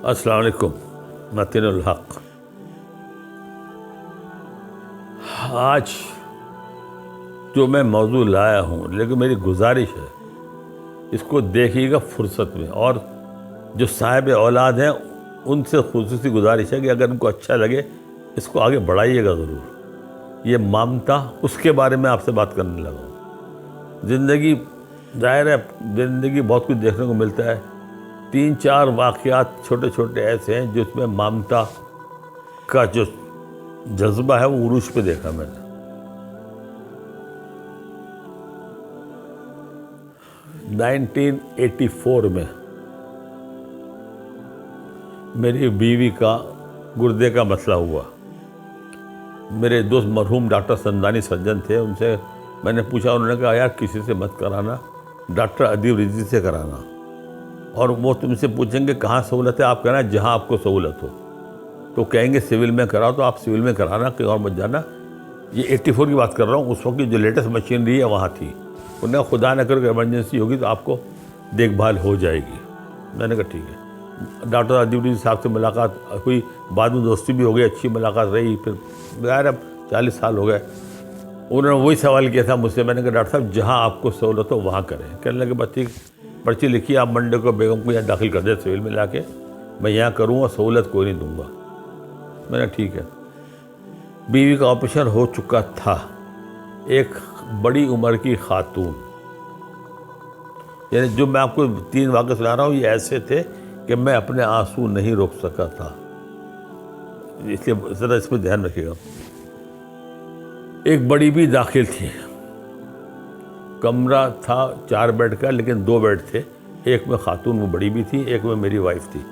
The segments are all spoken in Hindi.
अस्सलाम वालेकुम। मतीनुल हक। आज जो मैं मौजू लाया हूँ, लेकिन मेरी गुजारिश है इसको देखिएगा फुर्सत में, और जो साहिब औलाद हैं उनसे खुसूसी गुजारिश है कि अगर उनको अच्छा लगे इसको आगे बढ़ाइएगा ज़रूर। ये मामता उसके बारे में आपसे बात करने लगा हूँ। ज़िंदगी ज़ाहिर है, ज़िंदगी बहुत कुछ देखने को मिलता है। 3-4 वाक़यात छोटे छोटे ऐसे हैं जिसमें मामता का जो जज्बा है वो उरूज पे देखा मैंने। 1984 में मेरी बीवी का गुर्दे का मसला हुआ। मेरे दोस्त मरहूम डॉक्टर संदानी सज्जन थे, उनसे मैंने पूछा, उन्होंने कहा यार किसी से मत कराना, डॉक्टर अदीब रिजी से कराना, और वो तुमसे पूछेंगे कहाँ सहूलत है, आप कहना जहाँ आपको सहूलत हो। तो कहेंगे सिविल में कराओ तो आप सिविल में कराना, कहीं और मत जाना। ये 84 की बात कर रहा हूँ, उस वक्त की जो लेटेस्ट मशीनरी है वहाँ थी। उन्होंने खुदा न कर इमरजेंसी होगी तो आपको देखभाल हो जाएगी। मैंने कहा ठीक है। डॉक्टर अदीब रिजी साहब से मुलाकात हुई, बाद में दोस्ती भी हो गई, अच्छी मुलाकात रही। फिर यार अब 40 साल हो गए। उन्होंने वही सवाल किया था मुझसे। मैंने कहा डॉक्टर साहब जहाँ आपको सहूलत हो वहाँ करें। कहने लगे बस ठीक, पर्ची लिखी, आप मंडे को बेगम को यहाँ दाखिल कर दे सिविल में लाके, मैं यहाँ करूँगा, सहूलत कोई नहीं दूंगा। मैंने ठीक है। बीवी का ऑपरेशन हो चुका था। एक बड़ी उम्र की खातून, यानी जो मैं आपको 3 वाक़े सुना रहा हूँ ये ऐसे थे कि मैं अपने आंसू नहीं रोक सका था, इसलिए ज़रा इस पर ध्यान रखिएगा। एक बड़ी भी दाखिल थी। कमरा था 4 बेड का, लेकिन 2 बेड थे। एक में खातून वो बड़ी भी थी, एक में मेरी वाइफ थी,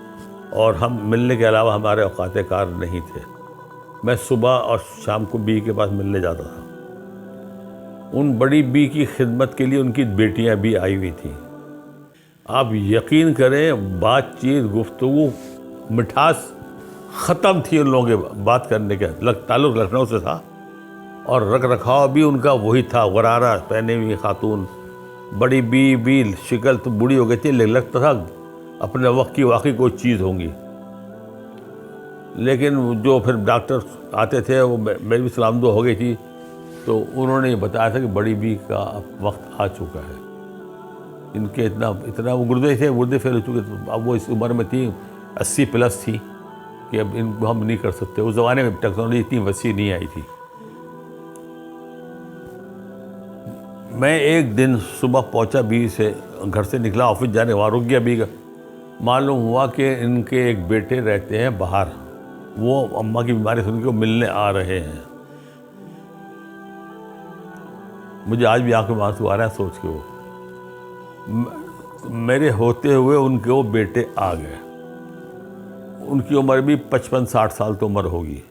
और हम मिलने के अलावा हमारे औकात कार नहीं थे। मैं सुबह और शाम को बी के पास मिलने जाता था। उन बड़ी बी की खिदमत के लिए उनकी बेटियां भी आई हुई थी। आप यकीन करें, बातचीत, गुफ्तगू, मिठास ख़त्म थी उन लोगों के बात करने के। ताल्लुक़ लखनऊ से था, और रख रखाव भी उनका वही था। गरारा पहने हुई खातून, बड़ी बी शिकल तो बूढ़ी हो गई थी, लेकिन लगता था अपने वक्त की वाकई कोई चीज़ होंगी। लेकिन जो फिर डॉक्टर आते थे वो मेरी भी सलामदो हो गई थी, तो उन्होंने ये बताया था कि बड़ी बी का वक्त आ चुका है। इनके इतना वो गुर्दे फेल हो चुके थे। अब वो इस उम्र में थी, 80+ थी, कि अब इनको हम नहीं कर सकते। उस ज़माने में टेक्नोलॉजी इतनी वसी नहीं आई थी। मैं एक दिन सुबह पहुंचा, बी से घर से निकला, ऑफिस जाने, वहाँ रुक गया बी का। मालूम हुआ कि इनके एक बेटे रहते हैं बाहर, वो अम्मा की बीमारी सुन के मिलने आ रहे हैं। मुझे आज भी आंखों में आंसू आ रहा है सोच के। वो मेरे होते हुए उनके वो बेटे आ गए। उनकी उम्र भी 55-60 साल तो उम्र होगी।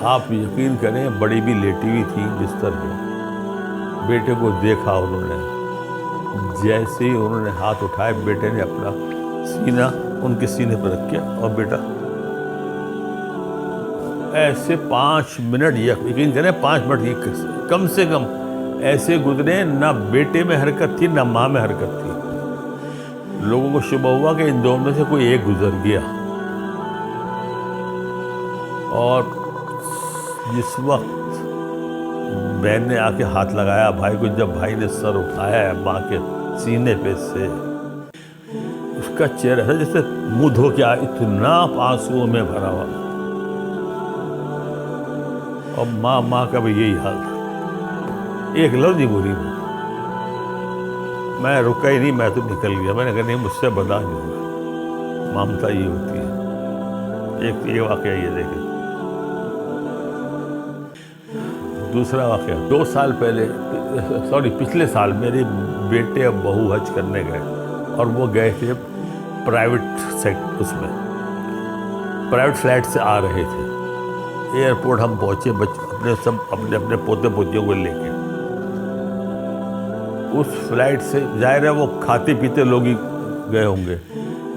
आप यकीन करें, बड़ी भी लेटी हुई थी बिस्तर पे। बेटे को देखा उन्होंने, जैसे ही उन्होंने हाथ उठाए, बेटे ने अपना सीना उनके सीने पर रख किया, और बेटा ऐसे 5 मिनट, यकीन करें 5 मिनट कम से कम ऐसे गुजरे। ना बेटे में हरकत थी, ना माँ में हरकत थी। लोगों को शुबह हुआ कि इन दोनों में से कोई एक गुजर गया। और जिस वक्त बहन ने आके हाथ लगाया भाई को, जब भाई ने सर उठाया है माँ के सीने पे से, उसका चेहरा था जैसे मुंह धो के इतना आंसुओं में भरा हुआ। और माँ का भी यही हाल था। एक लफ्ज़ नहीं बोली। मैं रुका ही नहीं, मैं तो निकल गया। मैंने कहा नहीं, मुझसे बर्दाश्त नहीं होगा। ममता ये होती है। एक ये वाक़या ये देखे। दूसरा वाक़या 2 साल पहले, पिछले साल मेरे बेटे अब बहू हज करने गए, और वो गए थे उसमें प्राइवेट फ्लाइट से आ रहे थे। एयरपोर्ट हम पहुँचे, अपने पोते पोतियों को लेके। उस फ्लाइट से जाहिर है वो खाते पीते लोग ही गए होंगे,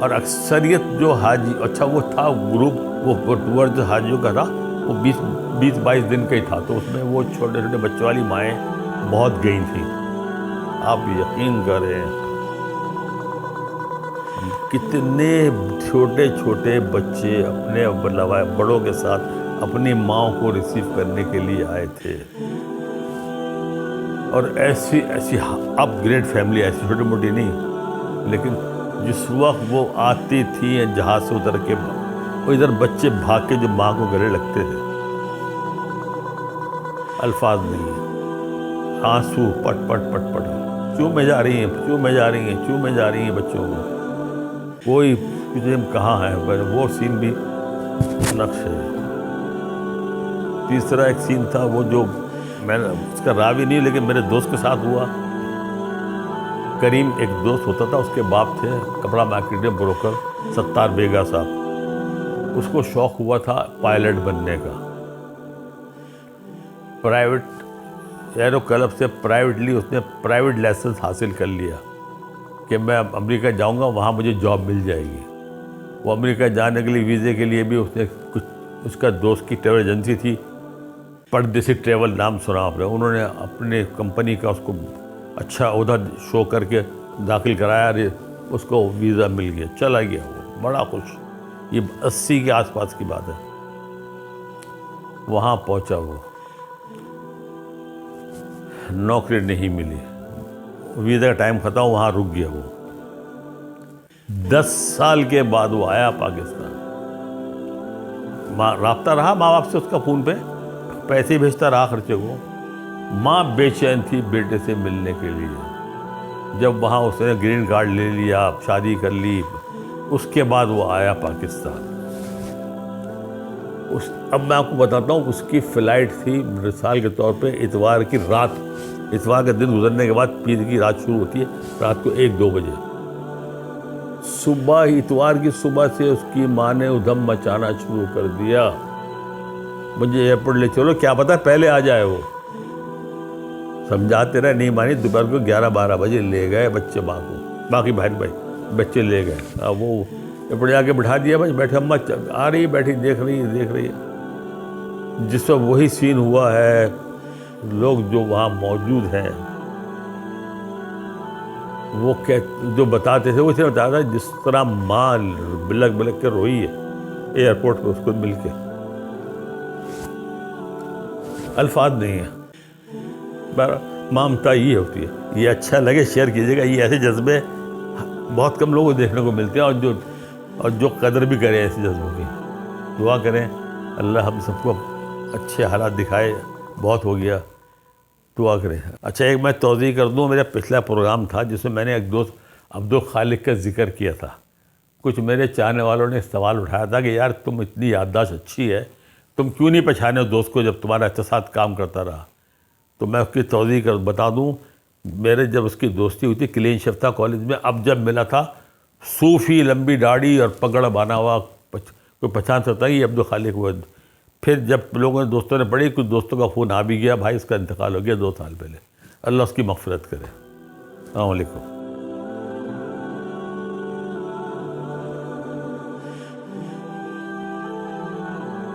और अक्सरियत जो हाजी, अच्छा वो था ग्रुप, वो टूर जो हाजियों का था वो 20-22 दिन का ही था। तो उसमें वो छोटे छोटे बच्चों वाली माएँ बहुत गई थी। आप यकीन करें, कितने छोटे छोटे बच्चे अपने बड़ों के साथ अपनी माँ को रिसीव करने के लिए आए थे। और ऐसी ऐसी अपग्रेड फैमिली, ऐसी छोटी मोटी नहीं, लेकिन जिस वक्त वो आती थी जहाज से उतर के, वो इधर बच्चे भाग के जो माँ को गले लगते थे, अल्फाज नहीं है, आंसू पट पट पट पट, चूमे जा रही हैं, चूमे जा रही हैं, चूमे जा रही हैं बच्चों को। कोई मुझे कहाँ है, पर वो सीन भी नक्श है। तीसरा एक सीन था वो जो मैंने उसका रावी नहीं, लेकिन मेरे दोस्त के साथ हुआ। करीम एक दोस्त होता था, उसके बाप थे कपड़ा मार्केट में ब्रोकर, सत्तार बेगा साहब। उसको शौक़ हुआ था पायलट बनने का। प्राइवेट एरो क्लब से प्राइवेटली उसने प्राइवेट लाइसेंस हासिल कर लिया कि मैं अमेरिका जाऊंगा, वहाँ मुझे जॉब मिल जाएगी। वो अमेरिका जाने के लिए वीज़े के लिए भी उसने कुछ, उसका दोस्त की ट्रैवल एजेंसी थी, परदेसी ट्रैवल नाम सुना आपने, उन्होंने अपने कंपनी का उसको अच्छा ओहदा शो करके दाखिल कराया, अरे उसको वीज़ा मिल गया, चला गया, वो बड़ा खुश। ये 80 के आसपास की बात है। वहाँ पहुँचा, वो नौकरी नहीं मिली, वीज़ा का टाइम ख़त्म, वहाँ रुक गया वो। 10 साल के बाद वो आया पाकिस्तान। राब्ता रहा माँ बाप से उसका फ़ोन पे, पैसे भेजता रहा खर्चे को। माँ बेचैन थी बेटे से मिलने के लिए। जब वहाँ उसने ग्रीन कार्ड ले लिया, शादी कर ली, उसके बाद वो आया पाकिस्तान। अब मैं आपको बताता हूँ, उसकी फ़्लाइट थी मिसाल के तौर पे इतवार की रात, इतवार का दिन गुजरने के बाद पीर की रात शुरू होती है, रात को 1-2 बजे। सुबह, इतवार की सुबह से उसकी माँ ने उधम मचाना शुरू कर दिया, मुझे एयरपोर्ट ले चलो, क्या पता पहले आ जाए वो। समझाते रहे, नहीं मानी। दोपहर को 11-12 बजे ले गए बच्चे माँ को, बाकी भाई बच्चे ले गए। वो एयरपोर्ट जाके बिठा दिया, बस बैठे, अम्मा आ रही, बैठी देख रही है। जिस वक्त वही सीन हुआ है, लोग जो वहाँ मौजूद हैं वो जो बताते थे, वो इसे बताया था जिस तरह माँ बिलक बिलक के रोई है एयरपोर्ट पर उसको मिल के। अल्फाज नहीं है, ममता ये होती है। ये अच्छा लगे शेयर कीजिएगा, ये ऐसे जज्बे बहुत कम लोगों को देखने को मिलते हैं, और जो कदर भी करें ऐसे जज्बों की। दुआ करें अल्लाह हम सबको अच्छे हालात दिखाए, बहुत हो गया, दुआ करें। अच्छा, एक मैं तौज़ी कर दूं, मेरा पिछला प्रोग्राम था जिसमें मैंने एक दोस्त अब्दुल खालिक का जिक्र किया था। कुछ मेरे चाहने वालों ने सवाल उठाया था कि यार तुम इतनी याददाश्त अच्छी है, तुम क्यों नहीं पहचाने दोस्त को जब तुम्हारा अच्छा साथ काम करता रहा। तो मैं उसकी तौज़ी कर बता दूं, मेरे जब उसकी दोस्ती हुई थी क्लीन शिफ्ता कॉलेज में, अब जब मिला था सूफ़ी, लंबी दाढ़ी और पगड़ बाना हुआ, कोई पहचान सकता है ये अब्दुल खालिक हुआ। फिर जब लोगों ने, दोस्तों ने पढ़ी, कुछ दोस्तों का फ़ोन आ भी गया, भाई इसका इंतकाल हो गया 2 साल पहले, अल्लाह उसकी मग़फ़िरत करे। अस्सलाम वालेकुम।